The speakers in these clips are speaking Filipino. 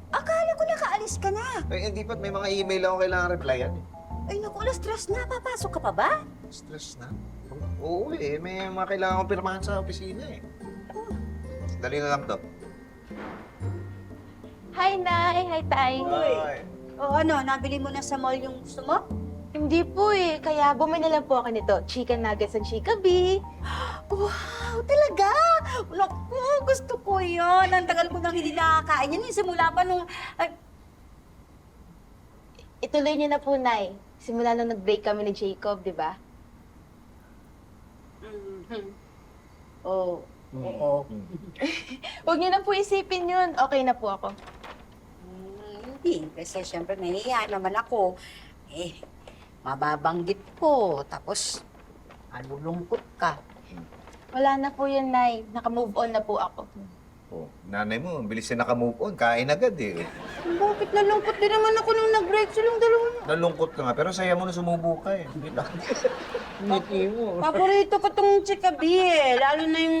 Akala ko nakaalis ka na. Eh, hindi ba't may mga email ako kailangan replyan eh. Ay, naku, alas 3 na. Papasok ka pa ba? Stress na. Oo eh, may mga kailangan akong pirmahan sa opisina eh. Dali na lang to. Hi, Nay. Hi, Tay. Ay. O ano, nabili mo na sa mall yung gusto mo? Hindi po eh. Kaya bumili lang po ako nito. Chicken nuggets and Chica B. Wow, talaga? Naku, gusto ko yun. Ang tagal ko nang hindi nakakain yan. Simula pa nung... Ituloy niyo na po, Nay. Simula nung nag-break kami ni Jacob, di ba? Oh, oo. Huwag niyo na po isipin yun. Okay na po ako. Hindi, kasi syempre nahihiya naman ako. Eh, mababanggit ko. Tapos, malulungkot ka. Wala na po yun, Nay. Naka-move on na po ako. Oh, nanay mo, ang bilis na naka-move on. Kain agad eh. Bakit nalungkot din naman ako nung nag-break silang dalawa? Nalungkot ka nga, pero saya mo na sumubo ka eh. Ngiti mo. Paborito ko tong chikabi eh. Lalo na yung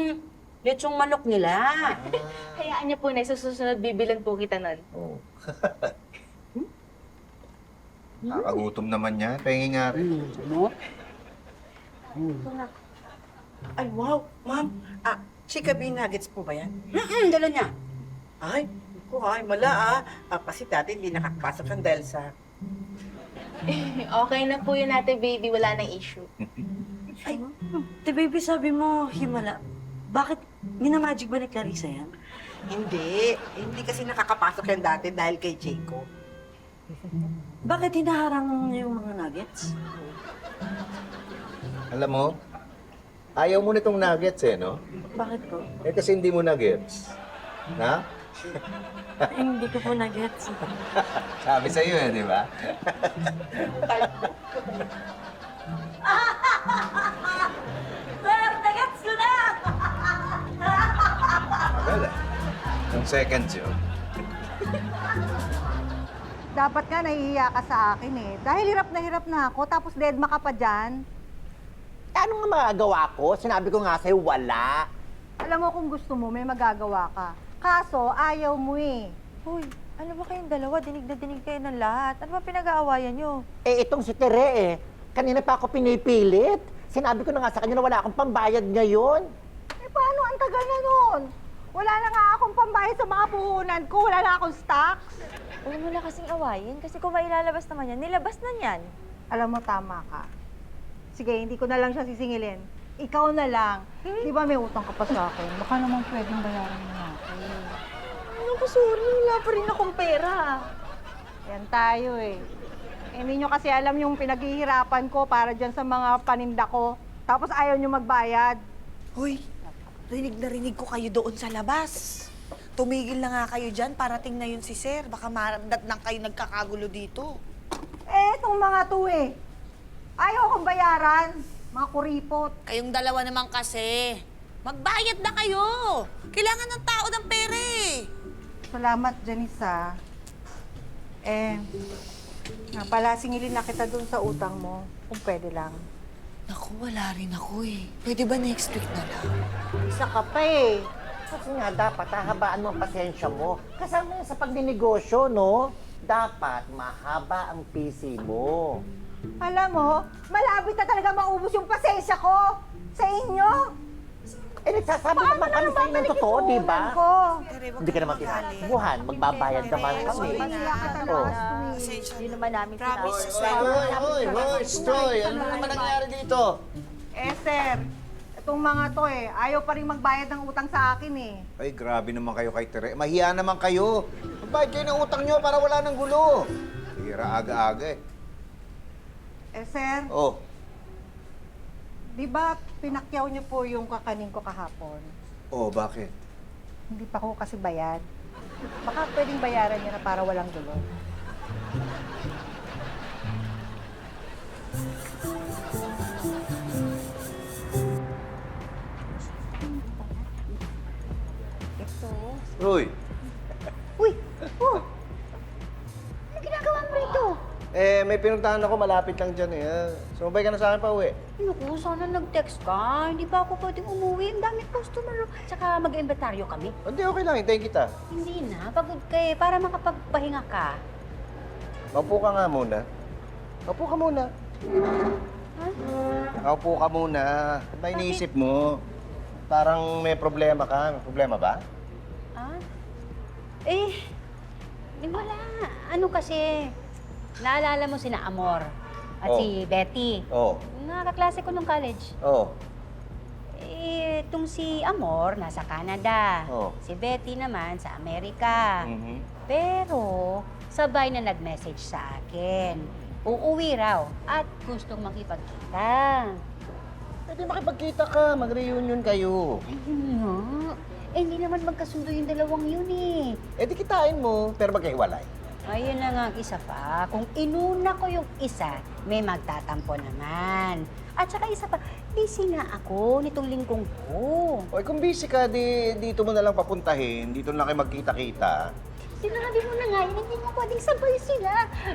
lechong manok nila. Hayaan niyo po, Nay. Sa susunod, bibilan po kita nun. Oh. Nakagutom naman niya. Pengi nga rin. Ano? Ay, wow, ma'am. Chica Bean Nuggets po ba yan? Dala niya. Ay, mala kasi dati hindi nakakapasok yan dahil sa... Okay na po yun, Ate Baby. Wala nang issue. Ay, te baby, sabi mo, himala. Bakit? Minamagic ba ni Clarissa yan? Hindi kasi nakakapasok yan dati dahil kay Jacob. Bakit hinaharang niya yung mga nuggets? Alam mo, ayaw mo nitong nuggets eh, no? Bakit po? Eh kasi hindi mo nuggets. Na? Ay, hindi ko po nuggets. Sabi sa'yo eh, di ba? Sir, nagets ko na! Magal eh. Yung seconds yun. Dapat nga nahihiya ka sa akin eh. Dahil hirap na ako, tapos deadma ka pa dyan. Ano nga magagawa ko? Sinabi ko nga sa'yo, wala. Alam mo kung gusto mo, may magagawa ka. Kaso, ayaw mo eh. Hoy, ano ba kayong dalawa? Dinig na dinig kayo ng lahat. Ano ba pinag-aawayan nyo? Eh, itong si Tere eh. Kanina pa ako pinipilit. Sinabi ko na nga sa kanya na wala akong pambayad ngayon. Eh paano ang tagal na nun? Wala na nga akong pambayad sa mga puhunan ko. Wala na akong stocks. Huwag mo na kasing awayin kasi kung mailalabas naman yan, nilabas na yan. Alam mo, tama ka. Sige, hindi ko na lang siya sisingilin. Ikaw na lang. Di ba may utang ka pa sa akin? Baka naman pwedeng bayaran mo na ako. Ano ko, sorry. Wala pa rin akong pera. Yan tayo eh. Hindi nyo kasi alam yung pinaghihirapan ko para dyan sa mga paninda ko. Tapos ayaw nyo magbayad. Hoy, rinig ko kayo doon sa labas. Tumigil na nga kayo dyan, parating na yun si Sir. Baka maramdat lang kayo nagkakagulo dito. Eh, itong mga to eh. Ayaw akong bayaran. Mga kuripot. Kayong dalawa naman kasi. Magbayad na kayo. Kailangan ng tao ng pera eh. Salamat, Janice, ah. Nga pala, singilin na kita dun sa utang mo. Kung pwede lang. Naku, wala rin ako eh. Pwede ba next week na lang? Isa ka pa eh. Kasi nga dapat hahabaan mo ang pasensya mo. Kasama yan sa pagninegosyo, no? Dapat mahaba ang PC mo. Alam mo, malapit na talaga maubos yung pasensya ko sa inyo. Eh, nagsasabi naman kami sa inyo ng totoo, di ba? Ko. Hindi ka naman tinabuhan. Magbabayad naman kami. Manila ka talaga Oh. last week. Hindi naman namin Promise, sinabi. Hoy, Stoy! Ano naman nangyari dito? Eh, sir, itong mga to eh, ayaw pa rin magbayad ng utang sa akin eh. Ay, grabe naman kayo kay Tere. Mahiya naman kayo. Magbayad kayo ng utang nyo para wala ng gulo. Tira aga-aga eh. Eh, sir, Oh, di ba pinakyaw niyo po yung kakanin ko kahapon? oh, bakit? Hindi pa ko kasi bayad. Baka pwedeng bayaran niyo na para walang gulo. Uy, Uy! Oh! Ano ginagawa mo rito? may pinuntahan ako, malapit lang dyan eh. Sumabay ka na sa akin pa uwi. Naku, sana nag-text ka. Hindi pa ako pwedeng umuwi. Ang dami customer. Tsaka mag-inventaryo kami. Hindi, okay lang. Hintayin kita. Hindi na. Pagod ka eh. Para makapagpahinga ka. Maupo ka nga muna. Maupo ka muna. Maupo ka muna. Ano ba iniisip mo? Parang may problema ka. May problema ba? Ah? Eh, wala. Ano kasi, naalala mo sina Amor at Oh. si Betty. Oo. Nakaklase ko nung college. Oo. Eh, itong si Amor, nasa Canada. Oh. Si Betty naman, sa Amerika. Mhm. Pero, sabay na nag-message sa akin. Uuwi raw at gustong makipagkita. Pwede makipagkita ka. Mag-reunion kayo. Ayun nga. Eh, hindi naman magkasundo yung dalawang yun eh. Eh di kitain mo, pero magkahiwalay. Ayun na nga ang isa pa. Kung inuna ko yung isa, may magtatampo naman. At saka isa pa, busy nga ako nitong linggong ko. O kung busy ka, dito mo na lang papuntahin. Dito na lang kayo magkita-kita. Sinabi mo na nga, hindi mo pwedeng sabay sila.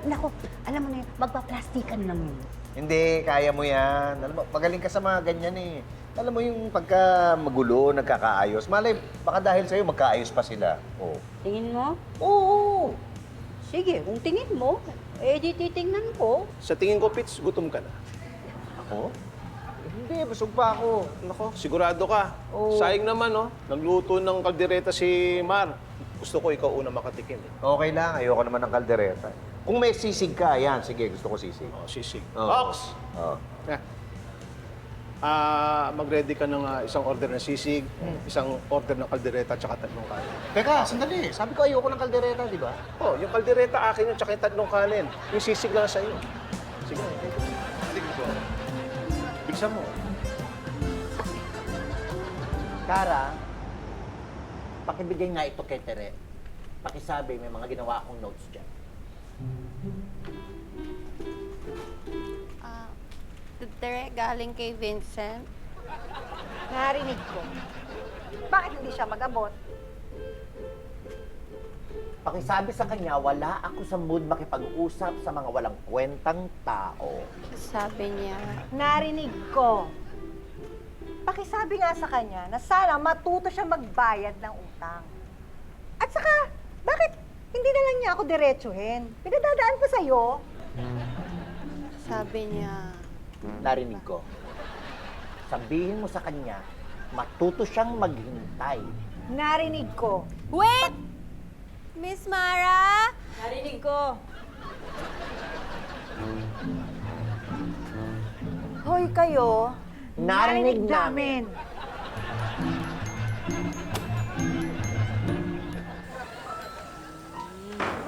Naku, alam mo na yun, magpa-plastikan naman. Hindi, kaya mo yan. Alam mo, magaling ka sa mga ganyan eh. Alam mo yung pagka magulo, nagkakaayos. Malay, baka dahil sa'yo, magkaayos pa sila. Oh. Tingin mo? Oo. Sige, kung tingin mo, eh di titingnan ko. Sa tingin ko, Pits, gutom ka na. Ako? Hindi, busog pa ako. Nako, sigurado ka. Oo. Sayang naman, no? Nagluto ng kaldereta si Mar. Gusto ko ikaw una makatikim. Eh. Okay lang, ayoko naman ng kaldereta. Kung may sisig ka, yan, sige, gusto ko sisig. Oh, sisig. Oo. Ox! Oo. Mag-ready ka ng isang order ng sisig, isang order ng kaldereta, tsaka tatlong kanin. Teka, sandali. Sabi ko ayoko ng kaldereta, di ba? Oh, yung kaldereta akin yun, tsaka yung tatlong kanin. Yung sisig lang sa'yo. Sige. Sige ko. Bigsan mo. Kara, pakibigay nga ito kay Tere. Pakisabi, may mga ginawa akong notes dyan. Tere, galing kay Vincent. Narinig ko. Bakit hindi siya mag-abot? Pakisabi sa kanya, wala ako sa mood makipag-usap sa mga walang kwentang tao. Sabi niya, Narinig ko. Pakisabi nga sa kanya na sana matuto siya magbayad ng utang. At saka, bakit hindi na lang niya ako diretsuhin? Pinadadaan pa sa'yo. sabi niya, Narinig ko. Sabihin mo sa kanya, matuto siyang maghintay. Narinig ko. Wait! Miss Mara? Narinig ko. Hoy kayo, Narinig namin.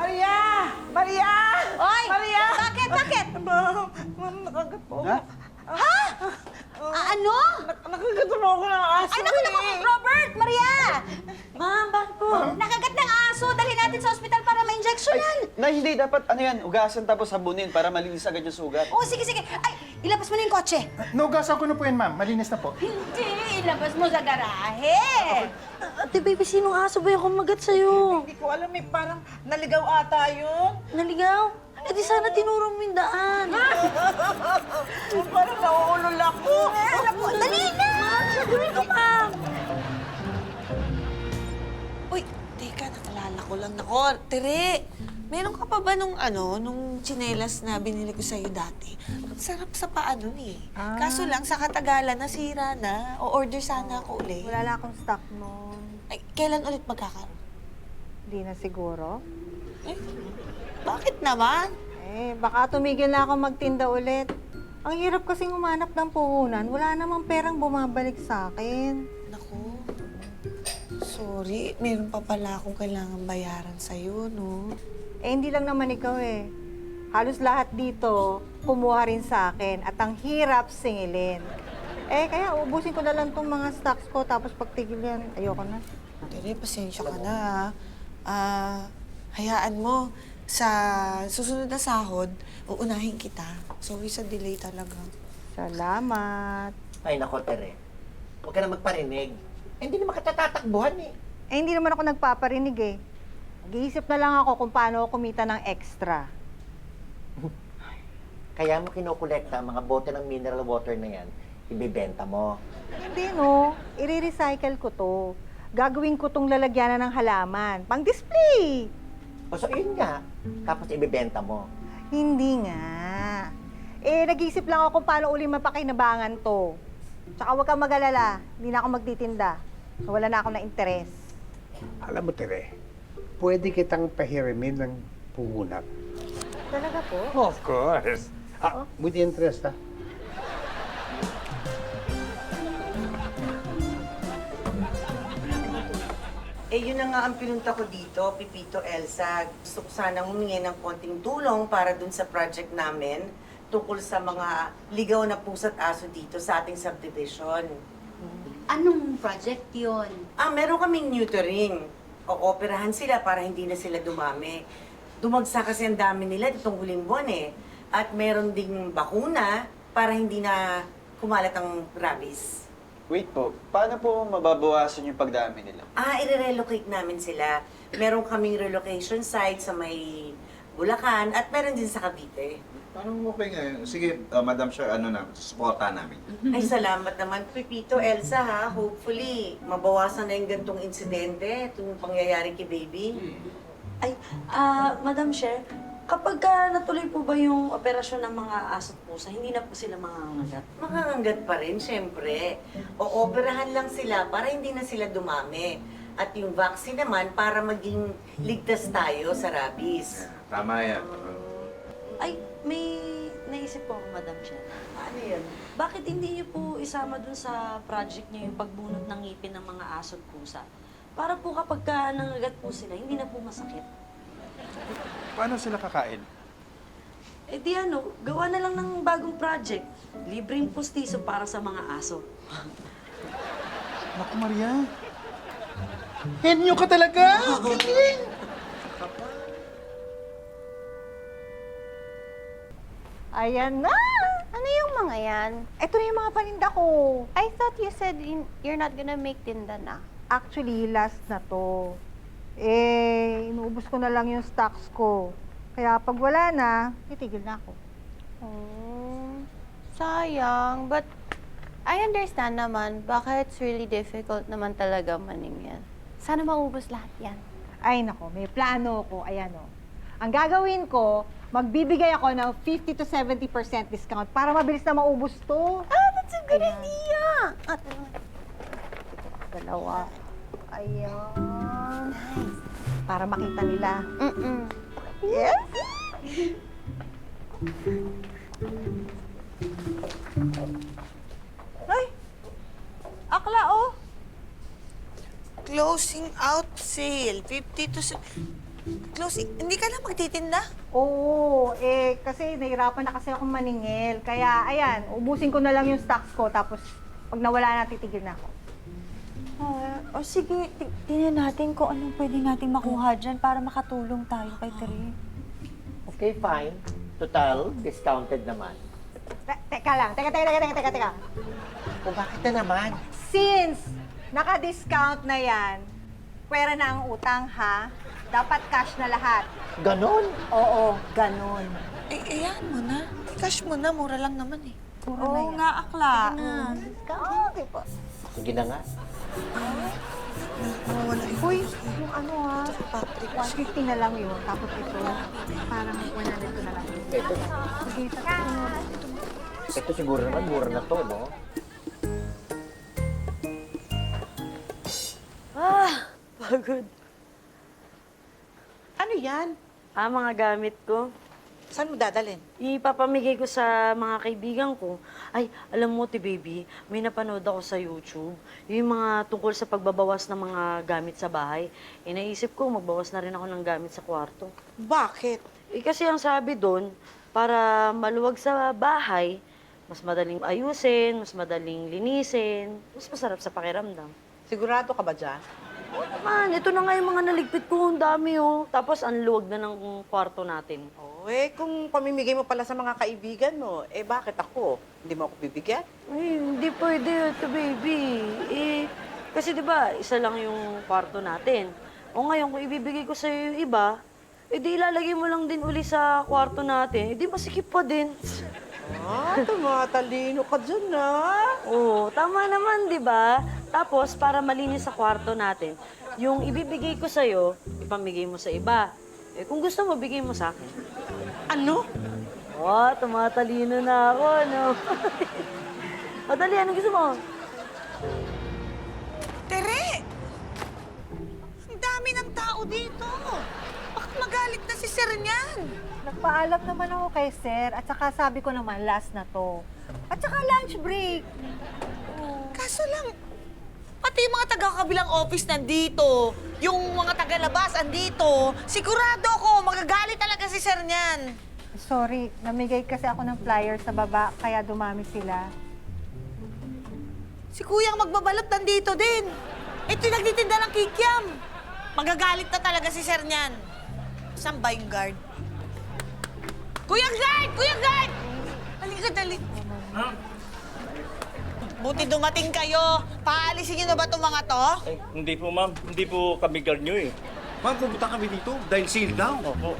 Maria! Maria! Oy! Maria! Bakit? Bakit? Ma'am, nakagat po. Ano? Nakagat po ako ng aso Ay, naku, naku, Robert! Maria! Ma'am, bakit po? Nakagat ng aso. Dalhin natin sa ospital para ma-injectionan. Na hindi, dapat ano yan, ugasan tapos sabunin para malinis agad yung sugat. Oh, sige, sige. Ay, ilabas mo na yung kotse. Naugasan ko na po yan, ma'am. Malinis na po. Hindi, ilabas mo sa garahe. Ate baby, sinong aso ba yung kumagat sa'yo? Hindi ko alam, parang naligaw ata yun. Naligaw? Eh di sana tinuro mo yung daan. Parang nauulol ako. Dali na! Gawin ko, ma'am. Uy, teka, nakalala ko lang. Nako, Tere, meron ka pa ba nung tsinelas na binili ko sa'yo dati? Ang sarap sa paa nun eh. Kaso lang, sa katagalan, nasira na. O-order sana ako ulit. Wala na akong stock noon. Ay, kailan ulit magkakaroon? Hindi na siguro. Bakit naman? Eh, baka tumigil na ako magtinda ulit. Ang hirap kasing umanap ng puhunan. Wala namang perang bumabalik sa akin. Naku, sorry. Meron pa pala akong kailangan bayaran sa'yo, no? Eh, hindi lang naman ikaw eh. Halos lahat dito, kumuha rin sa akin. At ang hirap singilin. Eh, kaya ubusin ko na lang tong mga stocks ko. Tapos pagtigil yan, ayoko na. Tere, pasensya ka na, ha? Hayaan mo. Sa susunod na sahod, uunahin kita. Sorry sa delay talaga. Salamat. Ay, nako, Tere. Huwag ka na magparinig. Hindi naman kita tatakbuhan eh. Eh, hindi naman ako nagpaparinig eh. Nag-iisip na lang ako kung paano ako kumita ng extra. Kaya mo kinokolekta ang mga bote ng mineral water na yan, ibibenta mo. Hindi, no. I-recycle ko to. Gagawin ko tong lalagyanan ng halaman. Pang display! O so, yun nga. Tapos ibibenta mo. Hindi nga. Nag-iisip lang ako kung paano uli mapakinabangan to. Tsaka huwag kang mag-alala. Hindi na ako magtitinda. Wala na ako na interes. Alam mo, Tere, pwede kitang pahirimin ng puhunan. Talaga po? Of course. With interest, ha? Yun na nga ang pinunta ko dito, Pipito Elsa. Gusto ko sanang humingi ng konting tulong para dun sa project namin tungkol sa mga ligaw na pusa't aso dito sa ating subdivision. Anong project yon? Meron kaming neutering. Ooperahan sila para hindi na sila dumami. Dumagsa kasi ang dami nila ditong huling buwan eh. At meron ding bakuna para hindi na kumalat ang rabies. Wait po, paano po mababawasan yung pagdami nila? I-relocate namin sila. Meron kaming relocation site sa may Bulacan at meron din sa Cavite. Parang okay nga. Sige, Madam Chair, supporta namin. Ay, salamat naman, Pipito, Elsa, ha? Hopefully, mabawasan na yung gantong insidente, itong pangyayari kay Baby. Ay, Madam Chair, kapag natuloy po ba yung operasyon ng mga aso't pusa, hindi na po sila mangangagat? Makanganggat pa rin, syempre. Ooperahan lang sila para hindi na sila dumami. At yung vaccine naman para maging ligtas tayo sa rabies. Tama yan. Ay, may naisip po ako, Madam Chair. Ano yun? Bakit hindi niyo po isama dun sa project niyo yung pagbunot ng ngipin ng mga aso't pusa? Para po kapag nangagat po sila, hindi na po masakit. Paano sila kakain? Di gawa na lang ng bagong project. Libreng pustiso para sa mga aso. Naku, Maria. Henyo ka talaga! Galing! Ayan na! Ano yung mga yan? Ito na yung mga paninda ko. I thought you said you're not gonna make tinda na. Actually, last na to. Inuubos ko na lang yung stocks ko. Kaya pag wala na, titigil na ako. Oh, sayang. But I understand naman baka it's really difficult naman talaga maningil. Sana maubos lahat yan. Ay nako, may plano ko. Ayan o. Ang gagawin ko, magbibigay ako ng 50 to 70% discount para mabilis na maubos to. That's a good idea! At Dalawa. Ayan. Nice. Para makita nila. Yes? Ay! Akla, oh! Closing out sale. 50 to... Closing... Hindi ka na magtitinda? Oo, kasi nahirapan na kasi akong maningil. Kaya, ayan, ubusin ko na lang yung stocks ko. Tapos, pag nawala na, titigil na ako. O sige, tingnan natin kung anong pwede nating makuha dyan para makatulong tayo kay Tere. Okay, fine. Total, discounted naman. Teka lang, teka. O bakit na naman? Since naka-discount na yan, pwera na ang utang, ha? Dapat cash na lahat. Ganon? Oo, ganon. Ayan mo na. I-cash mo na. Mura lang naman eh. Oo nga, akla. Okay po. Sige na nga. Mawawala yung... Uy, yung ano ha, 150 na lang yun. Tapos ito, parang 100 na lang yun. Ito, Sige, ito siguro naman, mura na to, no? Pagod. Ano yan? Mga gamit ko. Saan mo dadalhin? Ipapamigay ko sa mga kaibigan ko. Ay, alam mo, Baby, may napanood ako sa YouTube. Yung mga tungkol sa pagbabawas ng mga gamit sa bahay. Naisip ko, magbawas na rin ako ng gamit sa kwarto. Bakit? Kasi ang sabi doon, para maluwag sa bahay, mas madaling ayusin, mas madaling linisin, mas masarap sa pakiramdam. Sigurado ka ba dyan? Oo naman, ito na nga yung mga naligpit ko, ang dami Tapos ang luwag na ng kwarto natin. Kung pamimigay mo pala sa mga kaibigan mo, bakit ako? Hindi mo ako bibigyan? Ay, hindi pwede ito, baby. Kasi di ba, isa lang yung kwarto natin. O ngayon, kung ibibigay ko sa'yo yung iba, Eh di ilalagay mo lang din uli sa kwarto natin. Eh di masikip pa din. Tumatalino ka dyan, Oo, tama naman, di ba? Tapos, para malinis sa kwarto natin, yung ibibigay ko sa'yo, ipamigay mo sa iba. Eh kung gusto mo, bigay mo sa akin. Ano? Oh, tumatalino na ako, no? O, dali, anong gusto mo? Tere! Ang dami ng tao dito. Baka magalit na si Sir niyan. Nagpaalam naman ako kay sir at saka sabi ko naman last na to. At saka lunch break. Kaso lang, pati yung mga taga-kabilang office nandito, yung mga taga-labas andito, sigurado ako magagalit talaga si Sir niyan. Sorry, namigay kasi ako ng flyer sa baba kaya dumami sila. Si Kuyang magbabalot nandito din. Ito yung nagtitinda ng kikiam. Magagalit na talaga si Sir niyan. Saan ba yung guard? Kuyang guard! Kuyang guard! Halika, dali. Buti dumating kayo. Paalisin niyo na ba itong mga to? Ay, hindi po, ma'am. Hindi po kami guard nyo eh. Ma'am, pumunta kami dito dahil seal down. Opo.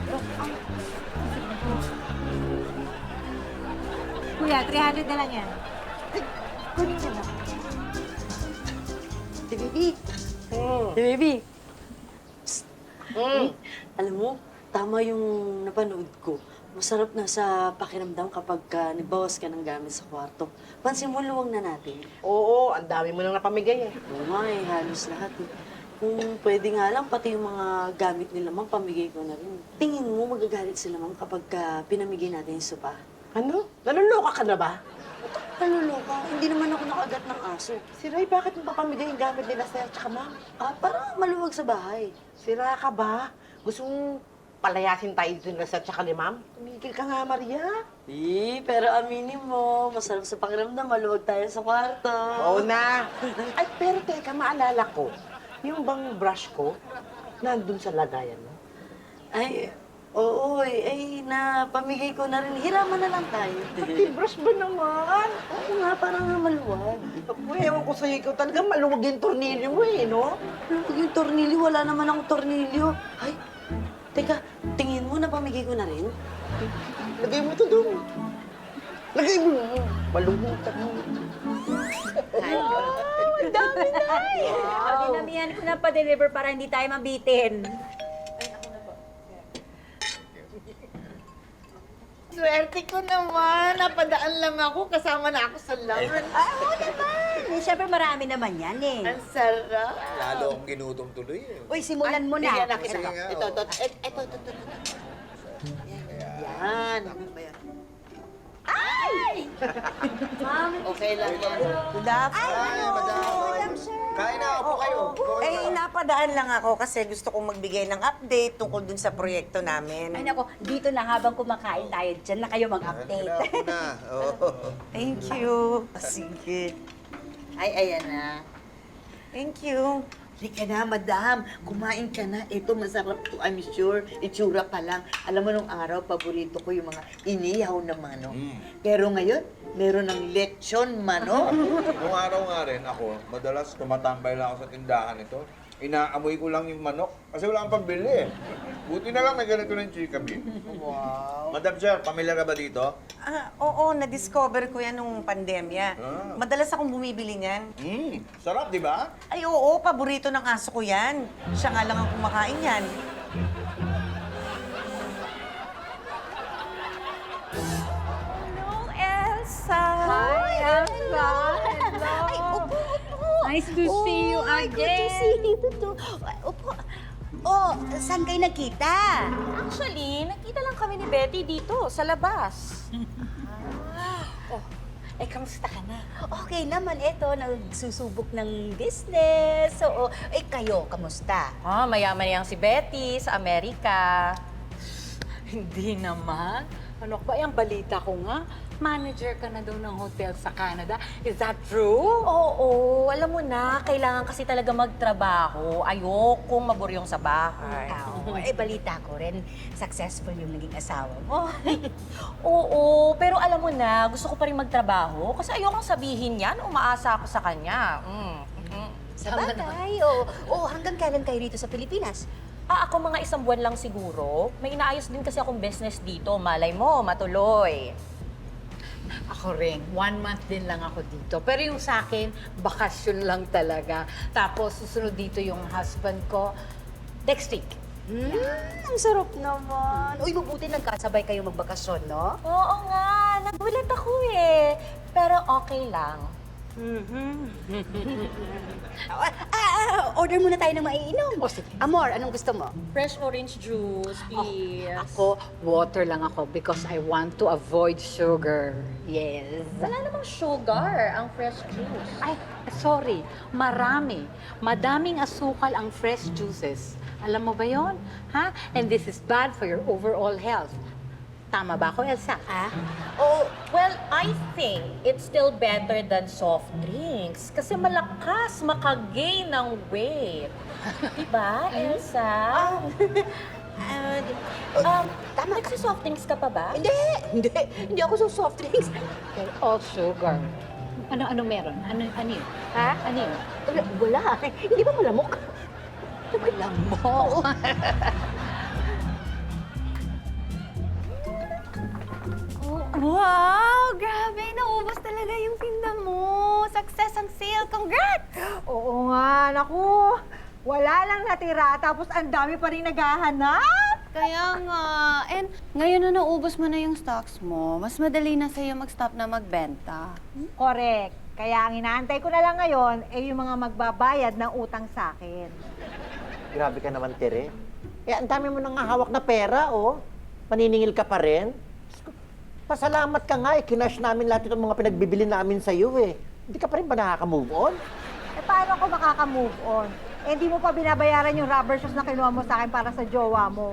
Kuya, 300 na lang yan. Baby. Baby. Psst. Alam mo, tama yung napanood ko. Masarap na sa pakiramdam kapag nagbawas ka ng gamit sa kwarto. Pansin mo, luwang na natin. Oo, ang dami mo nang napamigay Oo nga eh, halos lahat eh. Kung pwede nga lang, pati yung mga gamit nila, mang pamigay ko na rin. Tingin mo, magagalit sila, mang, kapag pinamigay natin yung sopa. Ano? Naluloka ka na ba? Naluloka? Hindi naman ako nakagat ng aso. Si Ray, bakit mo papamigay yung gamit nila sir tsaka ma'am? Para maluwag sa bahay. Sira ka ba? Gusto mong palayasin tayo dito nila sir tsaka ni ma'am? Tumigil ka nga, Maria. Pero aminin mo, masarap sa pakiramdam, maluwag tayo sa kwarto. Oo na. Ay, pero teka, maalala ko. Yung bang brush ko, nandun sa lagayan mo? Ay, oo napamigay ko na rin. Hiraman na lang tayo. Pati brush ba naman? Oo nga, parang maluwag. Ako, ewan ko sa'yo, ikaw talaga maluwag yung tornilyo mo eh, no? Maluwag yung tornilyo, wala naman akong tornilyo. Ay, teka, tingin mo, napamigay ko na rin? Lagay mo ito doon. Lagay mo. Maluwag ka mo. Ang dami na! Dinamihan ko na pa-deliver para hindi tayo mabitin. Swerte ko naman. Napadaan lang ako. Kasama na ako sa laban. Oo naman! Siyempre marami naman yan eh. Ang sarap. Lalo akong ginutom tuloy eh. Uy, simulan mo na. Bigyan na kita. Sige nga, Ito. Yan. Ay! Okay lang yan. Good afternoon. Madam. Kain na, upo kayo. Eh, napadaan lang ako kasi gusto kong magbigay ng update tungkol dun sa proyekto namin. Ay nako, dito na habang kumakain tayo, dyan na kayo mag-update. Upo na. Oo. Thank you. Sige. Ay, ayan na. Thank you. Halika na, madam. Kumain ka na. Ito, masarap to, I'm sure. Itsura pa lang. Alam mo, nung araw, paborito ko yung mga inihaw na manok. Pero ngayon, meron ng lechon manok. Nung araw nga rin ako, madalas tumatambay lang ako sa tindahan ito. Inaamoy ko lang yung manok kasi wala kang pambili eh. Buti na lang may ganito ng chika beef. Wow. Madam Sir, pamilyar ka ba dito? Oo, na-discover ko yan nung pandemya. Ah. Madalas akong bumibili niyan. Sarap, di ba? Ay, oo, paborito ng aso ko yan. Siya nga lang ang kumakain yan. Hello, Elsa! Hi, Elsa! Ay, upo. Nice to see you Ay, good to again. see you too. Upo. Oh, saan kayo nagkita? Actually, nakita lang kami ni Betty dito, sa labas. Kamusta ka na? Okay naman, eto, nagsusubok ng business. So, kayo, kamusta? Mayaman yang si Betty sa Amerika. Hindi naman. Ano ba yung balita ko nga? Manager ka na daw ng hotel sa Canada. Is that true? Oo, alam mo na, kailangan kasi talaga magtrabaho. Ayokong maburyong sa bahay. Balita ko rin, successful yung naging asawa mo. Oo, pero alam mo na, gusto ko pa rin magtrabaho kasi ayokong sabihin yan, umaasa ako sa kanya. Sa bagay, hanggang kailan kayo dito sa Pilipinas? Ako mga 1 buwan lang siguro. May inaayos din kasi akong business dito. Malay mo, matuloy. Ako rin, 1 month din lang ako dito. Pero yung sa akin, bakasyon lang talaga. Tapos susunod dito yung husband ko next week. Ang sarap naman. Uy, mabuti nagkasabay kayo magbakasyon, no? Oo nga, nagulat ako eh. Pero okay lang. Order muna tayo ng maiinom. Amor, anong gusto mo? Fresh orange juice, please. Ako, water lang ako because I want to avoid sugar. Yes. Wala namang sugar ang fresh juice. Ay, sorry. Marami. Madaming asukal ang fresh juices. Alam mo ba yon? Ha? And this is bad for your overall health. Tama ba ako, Elsa? Oh, well, I think it's still better than soft drinks kasi malakas makagain ng weight. Diba, Elsa? Tama. Nagsisoft drinks ka pa ba? Hindi ako sa soft drinks. They're all sugar. Ano meron? Ano yun? Ha? Ano yun? Wala. Hindi ba malamok? Malamok. Wow! Grabe! Naubos talaga yung tinda mo! Success ang sale! Congrats! Oo nga, naku. Wala lang natira, tapos ang dami pa rin naghahanap. Kaya nga. And ngayon na naubos mo na yung stocks mo, mas madali na sa'yo mag-stop na magbenta. Correct. Kaya ang inaantay ko na lang ngayon ay yung mga magbabayad ng utang sa akin. Grabe ka naman, Tere. Eh, ang dami mo nang hawak na pera, oh. Maniningil ka pa rin. Pasalamat ka nga, kinash namin lahat itong mga pinagbibili namin sa'yo, eh. Hindi ka pa rin ba nakaka-move on? Eh, paano ako makaka-move on? Eh, hindi mo pa binabayaran yung rubber shoes na kinuha mo sa akin para sa jowa mo.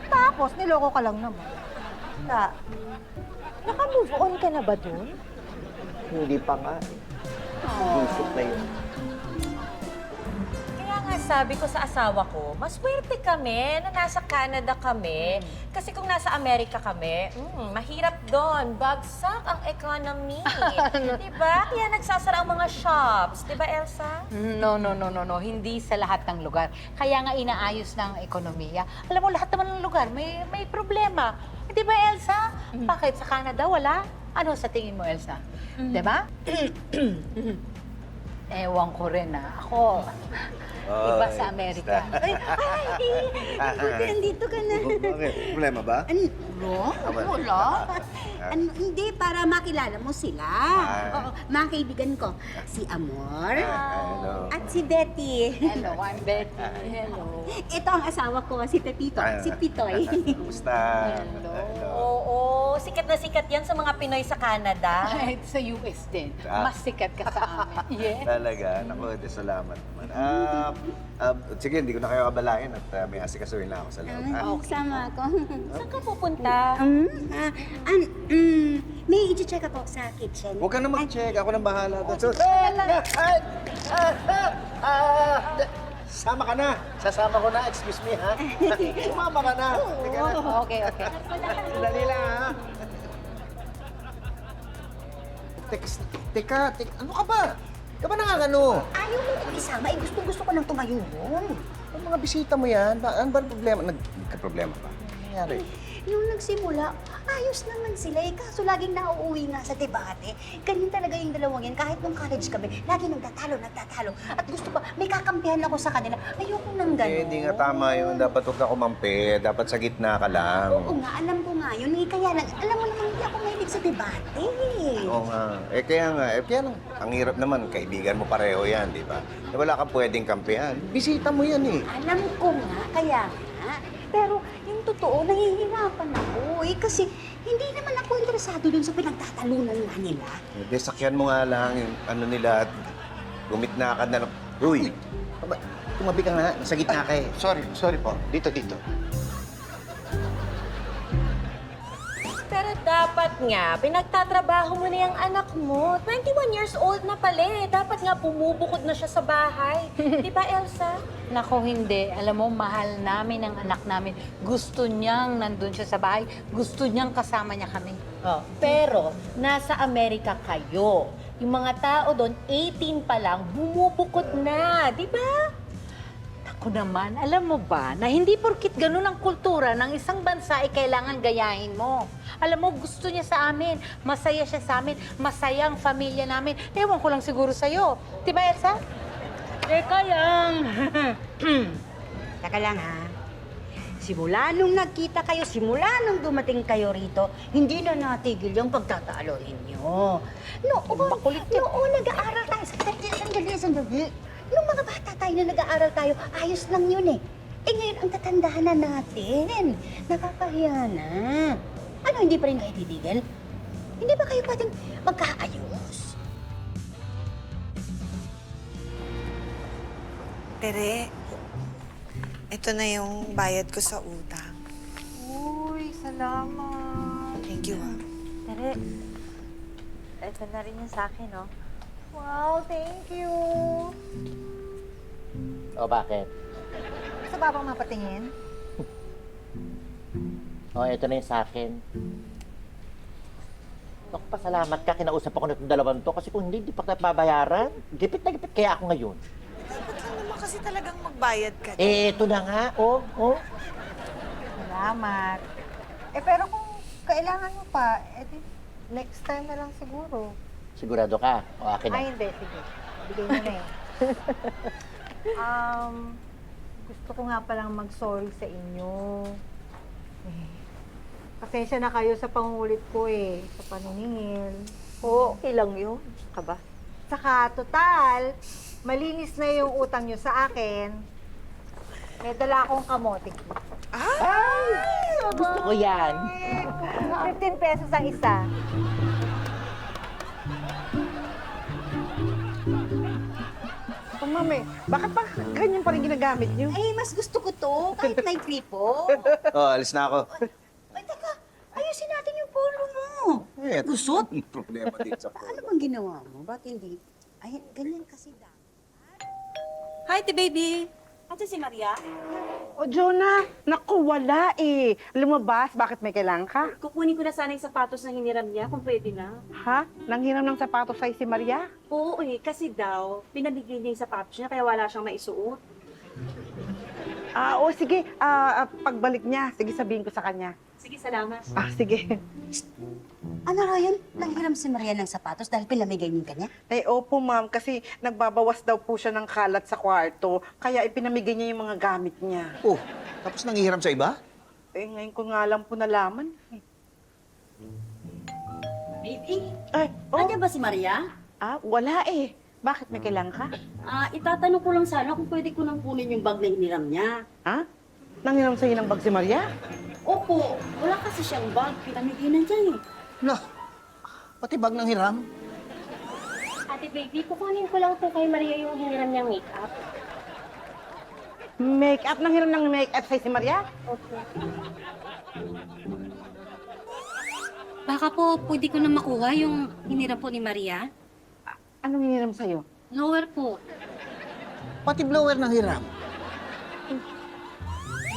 Tapos, niloko ka lang naman. Naka-move on ka na ba dun? Hindi pa nga, eh. Busok na yun. Kaya nga sabi ko sa asawa ko, maswerte kami na nasa Canada kami. Kasi kung nasa Amerika kami, mahirap doon. Bagsak ang economy. Diba? Kaya nagsasara ang mga shops. Diba, Elsa? No. Hindi sa lahat ng lugar. Kaya nga inaayos ng ekonomiya. Alam mo, lahat naman ng lugar may problema. Di ba, Elsa? Bakit sa Canada wala? Ano sa tingin mo, Elsa? Di ba? Ewan ko rin, Ako, iba sa Amerika. Buti, andito ka na. Bakit? Problema ba? Wala. Hindi, para makilala mo sila. Oo, mga kaibigan ko. Si Amor. Hello. At si Betty. Hello, I'm Betty. Hello. Ito ang asawa ko, si Pepito. Si Pitoy. Kumusta? Oo, sikat yan sa mga Pinoy sa Canada. Kahit sa US din, mas sikat ka sa amin. Yes. Talaga? Naku, salamat naman. Sige, hindi ko na kayo kabalain at may asikasuhin na ako sa loob. Sama ako. Saan ka pupunta? May i-check ako sa kitchen. Huwag ka na mag-check. Ako nang bahala. Sama ka na. Sasama ko na. Excuse me, ha? Sumama ka na. Teka na. Okay. Sandali lang, ha? Teka. Ano ka ba? Ka ba nangangano? Ayaw mo nang isama. Gusto ko nang tumayo doon. Ang mga bisita mo yan, ano ba ang problema? Nagka-problema ba? Ano nangyari? Nung nagsimula, ayos naman sila eh. Kaso laging nauuwi nga sa debate. Ganyan talaga yung dalawang yan. Kahit nung college kami, lagi nagtatalo. At gusto pa, may kakampihan ako sa kanila. Ayoko nang gano'n. Hindi nga tama yun. Dapat huwag ka kumampi. Dapat sa gitna ka lang. Oo nga, alam ko nga yun. Kaya lang, alam mo naman, hindi ako mahilig sa debate. Oo nga. Kaya lang, ang hirap naman, kaibigan mo pareho yan, di ba? Wala kang pwedeng kampihan. Bisita mo yan eh. Alam ko nga, kaya nga. Pero yung totoo, nahihirapan ako eh. Kasi hindi naman ako interesado dun sa pinagtatalunan nga nila. Hindi, sakyan mo nga lang yung ano nila at gumitna ka na. Uy! Tumabi ka nga, nasa gitna ka eh. Sorry po. Dito. Pero dapat nga, pinagtatrabaho mo na yung anak mo. 21 years old na pala eh. Dapat nga bumubukod na siya sa bahay. Di ba, Elsa? Nako, hindi. Alam mo, mahal namin ang anak namin. Gusto niyang nandun siya sa bahay. Gusto niyang kasama niya kami. Pero, nasa Amerika kayo. Yung mga tao doon, 18 pa lang, bumubukod na. Di ba? Naku naman, alam mo ba na hindi porkit ganun ang kultura ng isang bansa ay kailangan gayahin mo. Alam mo, gusto niya sa amin, masaya siya sa amin, masaya ang pamilya namin. Ewan ko lang siguro sa'yo. Diba, Elsa? Teka lang. Teka lang, ha? Simula nung nagkita kayo, simula nung dumating kayo rito, hindi na natigil yung pagtatalo ninyo. Noon nag-aaral tayo. Sandali. Nung mga bata tayo na nag-aaral tayo, ayos lang yun eh. Eh ngayon, ang tatandaan na natin. Nakakahiya na. Ano, hindi pa rin kayo titigil? Hindi ba kayo pwedeng magkaayos? Tere, ito na yung bayad ko sa utang. Uy, salamat. Thank you, ah. Tere, ito na rin yung sa akin, no? Wow, thank you. O bakit? Sa babang mapatingin? O, ito na yung sa akin. Naku, pasalamat ka. Kinausap ako na itong dalawang to kasi kung hindi pa kita babayaran, gipit na gipit kaya ako ngayon. Dapat lang naman kasi talagang magbayad ka. Eh, ito na nga. Oh. Salamat. Eh, pero kung kailangan mo pa, edi next time na lang siguro. Sigurado ka? O akin na? Ay, hindi. Sige. Bigay mo na eh. Gusto ko nga palang mag-sorry sa inyo. Pasensya na kayo sa pangulit ko eh, sa panuningil. Oo, okay lang yun. Kaba? Saka, total, malinis na yung utang nyo sa akin. May dala akong kamote. Gusto ko yan. 15 pesos ang isa. Mami, bakit pa ganyan pa rin ginagamit niyo? Ay, mas gusto ko to. Kahit may gripo. Oh, alis na ako. Ay, teka. Ayusin natin yung polo mo. Eh, Gusot? may problema din sa Ano bang ginawa mo? Ba't hindi? Ay, ganyan kasi dapat. Hi, ti baby. Ate si Maria? O, Jonah, naku, wala eh. Lumabas, bakit may kailangan ka? Kukunin ko na sana yung sapatos na hiniram niya, kung pwede na. Ha? Nanghiram ng sapatos sa'yo si Maria? Oo eh, kasi daw, pinamigay niya yung sapatos niya, kaya wala siyang maisuot. O sige, pagbalik niya, sige sabihin ko sa kanya. Sige, salamat. Sige. Ano, Ryan? Nanghiram si Maria ng sapatos dahil pinamigay niyo kanya? Eh, opo ma'am, kasi nagbabawas daw po siya ng kalat sa kwarto, kaya ipinamigay niya yung mga gamit niya. Oh, tapos nangihiram sa iba? Eh, ngayon ko nga lang po nalaman. Baby, Ay, nandiyan ba si Maria? Wala eh. Bakit may kailangan ka? Itatanong ko lang sana kung pwede ko nang kunin yung bag na hiniram niya. Ha? Nanghiram sa'yo ng bag si Maria? Opo, wala kasi siyang bag, pinamigay na dyan eh. Lah, pati bag ng hiram. Ate baby, kukunin ko lang po kay Maria yung hiniram niyang make-up. Make-up? Nanghiram ng make-up sa'yo si Maria? Okay. Baka po pwede ko na makuha yung hiniram po ni Maria? Anong hiniram sa'yo? Lower po. Pati blower ng hiram.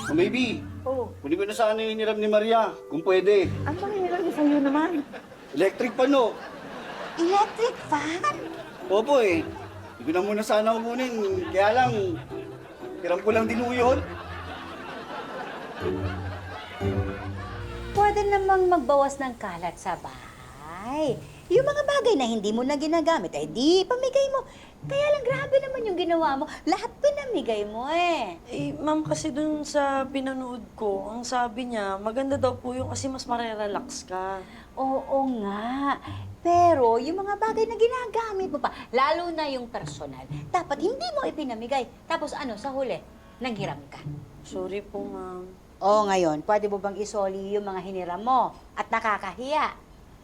Oh, maybe. Oh. Kunin ko na sana yung hiniram ni Maria, kung pwede. Ano bang hiniram niya sa'yo naman? Electric pan, no? Electric fan? Opo eh. Hindi ko na muna sana kukunin. Kaya lang, hiram ko lang din ho yun. Pwede namang magbawas ng kalat sa bahay. Yung mga bagay na hindi mo na ginagamit, ay di, pamigay mo. Kaya lang, grabe naman yung ginawa mo. Lahat pinamigay mo eh. Eh, ma'am, kasi dun sa pinanood ko, ang sabi niya, maganda daw po yung kasi mas marerelax ka. Oo nga. Pero yung mga bagay na ginagamit mo pa, lalo na yung personal, dapat hindi mo ipinamigay. Tapos ano, sa huli, nanghiram ka. Sorry po, ma'am. Oo, ngayon, pwede mo bang isoli yung mga hiniram mo? At nakakahiya.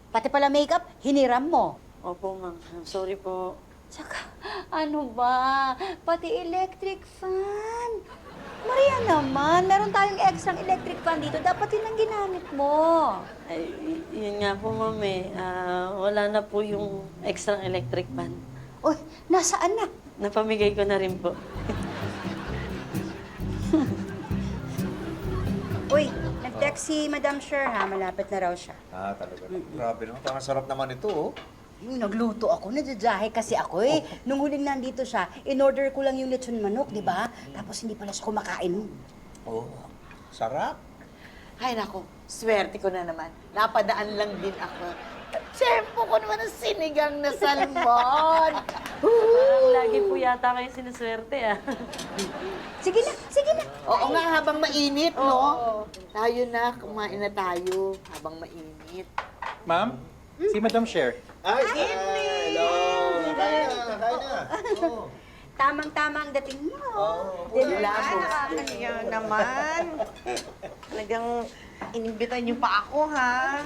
Pati pala makeup, hiniram mo. Opo, ma'am. Sorry po. Tsaka, ano ba? Pati electric fan. Maria naman, meron tayong extra electric fan dito. Dapat yun ang ginamit mo. Ay, yun nga po, ma'am eh. Wala na po yung extra electric fan. Uy, nasaan na? Napamigay ko na rin po. Uy, nag-text si Madam Sher ha. Malapit na raw siya. Talaga. Grabe naman. Parang sarap naman ito, oh. Yung nagluto ako, nadyajahe kasi ako eh. Nung huling nandito siya, in-order ko lang yung lechon manok, di ba? Tapos hindi pala siya kumakain nun. Oh, sarap. Ay, nako, swerte ko na naman. Napadaan lang din ako. Tsempo ko naman ang sinigang na salmon. Parang lagi po yata kayo sinuswerte ah. Sige na. Oo nga, habang mainit, no? Tayo na, kumain na tayo habang mainit. Ma'am, si Madam Cher. Ay, hello. Kain na. Oh. Tamang-tama ang dating mo. Wala, nakakaniya naman. Talagang inimbitan niyo pa ako, ha?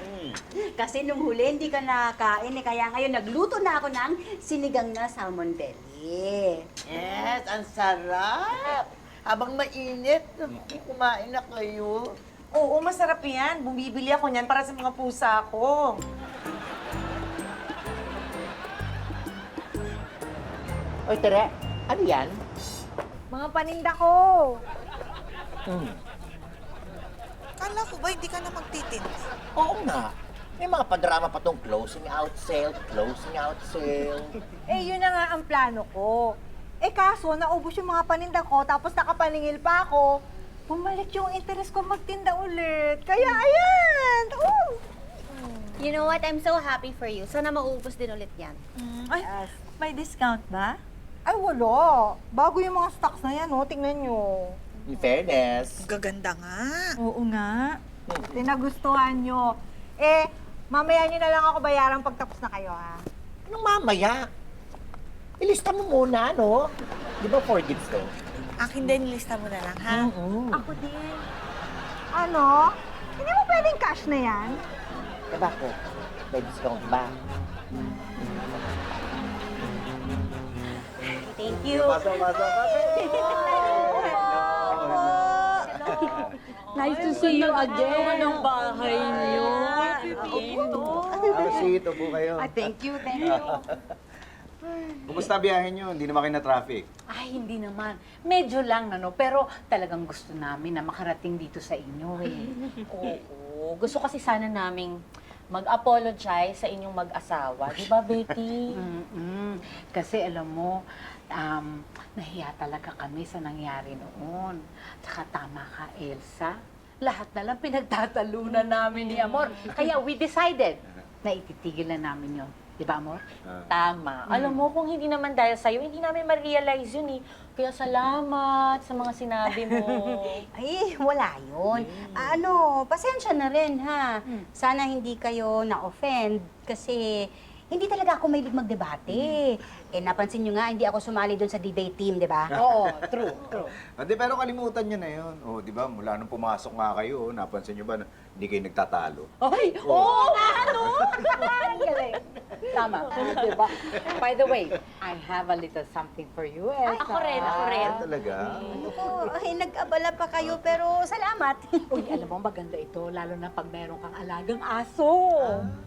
Kasi nung huli, hindi ka nakakain eh. Kaya ngayon, nagluto na ako ng sinigang na salmon belly. Yes, ang sarap. Habang mainit, kumain na kayo. Oo, masarap yan. Bumibili ako niyan para sa mga pusa ko. Oy, Tere, ano yan? Mga paninda ko. Kala ko ba hindi ka na magtitinda? Oo nga. May mga padrama pa tong closing out sale. Eh, yun na nga ang plano ko. Eh, kaso, naubos yung mga paninda ko, tapos nakapaningil pa ako. Bumalik yung interest ko magtinda ulit. Kaya, ayan! You know what? I'm so happy for you. Sana maubos din ulit yan. Ay, may discount ba? Ay, wala. Bago yung mga stocks na yan, oh. Tingnan nyo. In fairness. Gaganda nga. Oo nga. Tinagustuhan nyo. Eh, mamaya nyo na lang ako bayaran pagtapos na kayo, ha? Anong mamaya? Ilista mo muna, no? Di ba 4 gifts to? Akin din, lista mo na lang, ha? Ako din. Ano? Hindi mo pwedeng cash na yan? Eh bakit? May discount ba? Thank you. Pasok. Nice to see you again. Anong bahay niyo? Sito po kayo. Thank you. Kumusta biyahe nyo? Hindi naman kayo na traffic. Ay, hindi naman. Medyo lang, ano, pero talagang gusto namin na makarating dito sa inyo, eh. Oo. Gusto kasi sana naming mag-apologize sa inyong mag-asawa. Di ba, Betty? Kasi alam mo, nahiya talaga kami sa nangyari noon. Tsaka tama ka, Elsa. Lahat na lang pinagtatalunan namin ni Amor. Kaya we decided na ititigil na namin yon. Di ba, Amor? Tama. Alam mo, kung hindi naman dahil sa'yo, hindi namin ma-realize yun eh. Kaya salamat sa mga sinabi mo. Ay, wala yun. Pasensya na rin, ha? Sana hindi kayo na-offend kasi hindi talaga ako mahilig magdebate. Eh, napansin nyo nga, hindi ako sumali doon sa debate team, di ba? Oo, true. Hindi, pero kalimutan nyo na yun. Oh, di ba, mula nung pumasok nga kayo, napansin nyo ba na hindi kayo nagtatalo? Ay, oo nga, ano? Ang galing. Tama, diba? By the way, I have a little something for you, Elsa. Ako rin. Talaga? Ay, nag-abala pa kayo, pero salamat. Uy, alam mo, maganda ito, lalo na pag meron kang alagang aso.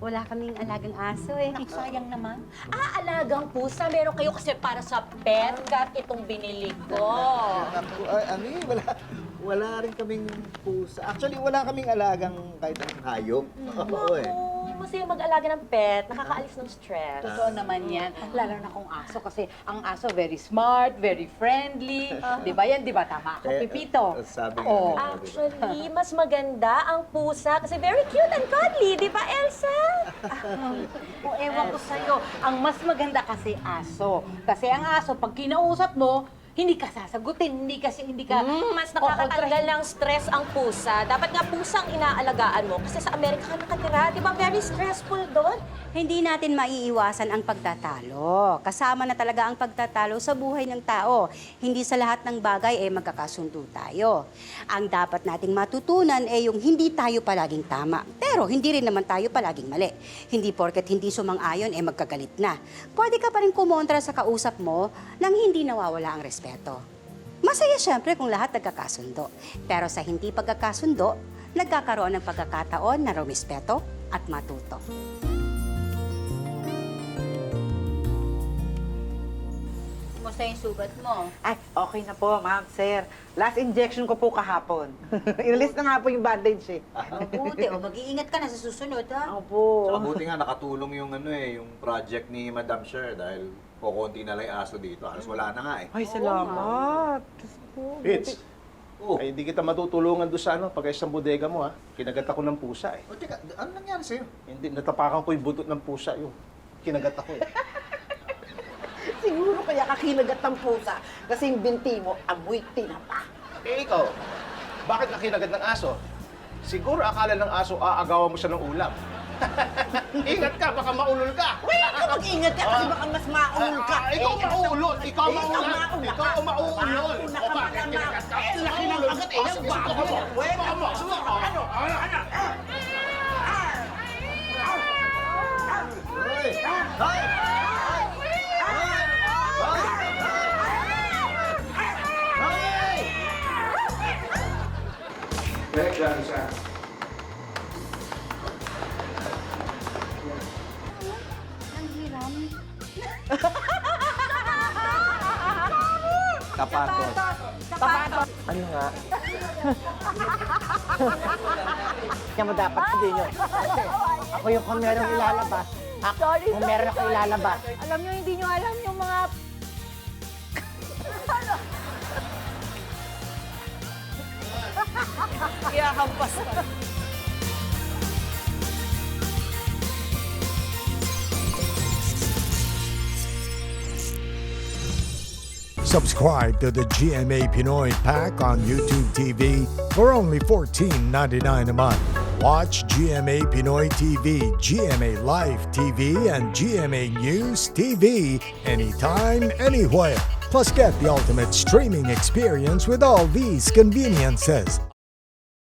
Wala kaming alagang aso, eh. Sayang naman. Alagang pusa. Meron kayo kasi para sa pet cat itong binili ko. Wala rin kaming pusa. Actually, wala kaming alagang kahit anong hayop. Oo eh. Masaya mag-alaga ng pet. Nakakaalis ng stress. Totoo naman yan. Lalo na kung aso kasi ang aso very smart, very friendly. Di ba yan? Di ba? Tama ako, Pipito. Sabi nga Oo. nila, Actually, mas maganda ang pusa kasi very cute and cuddly. Di ba, Elsa? O ewan ko sa'yo, ang mas maganda kasi aso. Kasi ang aso, pag kinausap mo, hindi ka sasagutin, hindi ka Mas nakakatanggal ng stress ang pusa. Dapat nga pusang inaalagaan mo kasi sa Amerika ka nakatira. Di ba, very stressful doon? Hindi natin maiiwasan ang pagtatalo. Kasama na talaga ang pagtatalo sa buhay ng tao. Hindi sa lahat ng bagay magkakasundo tayo. Ang dapat nating matutunan yung hindi tayo palaging tama. Pero hindi rin naman tayo palaging mali. Hindi porket hindi sumang-ayon magkagalit na. Pwede ka pa rin kumontra sa kausap mo nang hindi nawawala ang respeto. Masaya siyempre kung lahat nagkakasundo. Pero sa hindi pagkakasundo, nagkakaroon ng pagkakataon na rumispeto at matuto. Kumusta yung sugat mo? Ay, okay na po, ma'am, sir. Last injection ko po kahapon. Inalis na nga po yung bandage eh. Mabuti, o mag-iingat ka na sa susunod, ha? Opo. Saka buti nga nakatulong yung yung project ni Madam Sher dahil kukunti na lang yung aso dito. Halos wala na nga eh. Ay, salamat. Pitch, ay hindi kita matutulungan doon sa pagkayos ng bodega mo ha. Kinagat ako ng pusa eh. O teka, ano nangyari sa'yo? Hindi, natapakan ko yung butot ng pusa yung kinagat ako eh. Siguro kaya ka kinagat ng pusa kasi yung binti mo amoy tinapa. Eh ikaw, bakit ka kinagat ng aso? Siguro akala ng aso aagawan mo siya ng ulam. Ingat ka, baka maulol ka. Uy, ikaw mag-ingat ka kasi baka mas maulol ka. Ikaw maulol, ikaw maulol. mauna Ikaw ang maulol. Mauna O ka, bakit kinagat ka? Eh, laki ng agad eh. Yung baka mo. Baka mo. Ano? Hoy! Hoy! Direk, dami siya. Nanghiram. Tapatos. Sapatos! Ano nga? Kaya mo dapat sabihin nyo. Ako yung kung meron ilalabas. Kung meron ako ilalabas. Alam nyo, hindi nyo alam yung mga... Iyahampas ka. Subscribe to the GMA Pinoy Pack on YouTube TV for only $14.99 a month. Watch GMA Pinoy TV, GMA Live TV, and GMA News TV anytime, anywhere. Plus, get the ultimate streaming experience with all these conveniences.